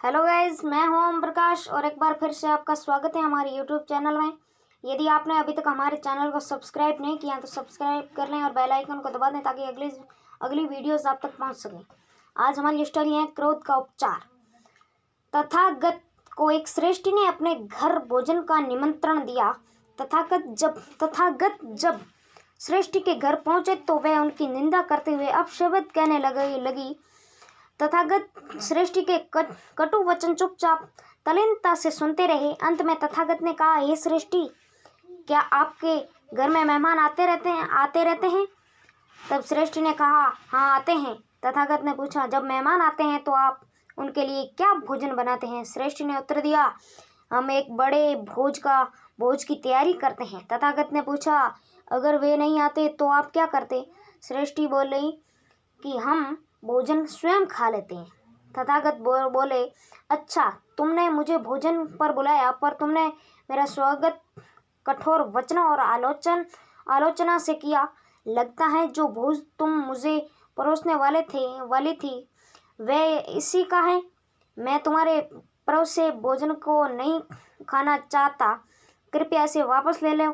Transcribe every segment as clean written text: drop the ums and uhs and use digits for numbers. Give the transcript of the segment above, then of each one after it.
Hello guys, मैं हूं ओम प्रकाश और एक बार फिर से आपका स्वागत है हमारे यूट्यूब चैनल में। यदि आपने अभी तक हमारे चैनल को सब्सक्राइब नहीं किया तो सब्सक्राइब कर लें और बेल आइकन को दबा दें ताकि अगली वीडियोस आप तक पहुंच सकें। आज हमारी स्टोरी है क्रोध का उपचार। तथागत को एक श्रेष्ठी ने अपने घर भोजन का निमंत्रण दिया। तथागत जब श्रेष्ठी के घर पहुंचे तो वह उनकी निंदा करते हुए अपशब्द कहने लगी। तथागत श्रेष्ठी के कटु वचन चुपचाप तल्लीनता से सुनते रहे। अंत में तथागत ने कहा, हे श्रेष्ठी, क्या आपके घर में मेहमान आते रहते हैं? तब श्रेष्ठी ने कहा, हाँ, आते हैं। तथागत ने पूछा, जब मेहमान आते हैं तो आप उनके लिए क्या भोजन बनाते हैं? श्रेष्ठी ने उत्तर दिया, हम एक बड़े भोज की तैयारी करते हैं। तथागत ने पूछा, अगर वे नहीं आते तो आप क्या करते? श्रेष्ठी बोली कि हम भोजन स्वयं खा लेते हैं। तथागत बोले, अच्छा, तुमने मुझे भोजन पर बुलाया पर तुमने मेरा स्वागत कठोर वचनों और आलोचना से किया। लगता है जो भोज तुम मुझे परोसने वाली थी वह इसी का है। मैं तुम्हारे परोसे भोजन को नहीं खाना चाहता, कृपया इसे वापस ले लो,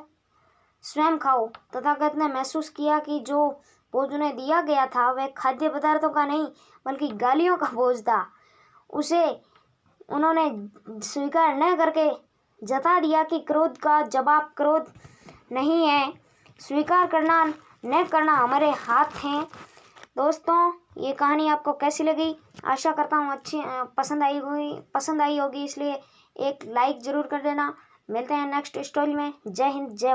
स्वयं खाओ। तथागत ने महसूस किया कि जो भोज उन्हें दिया गया था वह खाद्य पदार्थों का नहीं बल्कि गालियों का भोज था। उसे उन्होंने स्वीकार न करके जता दिया कि क्रोध का जवाब क्रोध नहीं है, स्वीकार करना न करना हमारे हाथ हैं। दोस्तों, ये कहानी आपको कैसी लगी? आशा करता हूँ अच्छी पसंद आई होगी, इसलिए एक लाइक ज़रूर कर देना। मिलते हैं नेक्स्ट स्टोरी में। जय हिंद, जय भारत।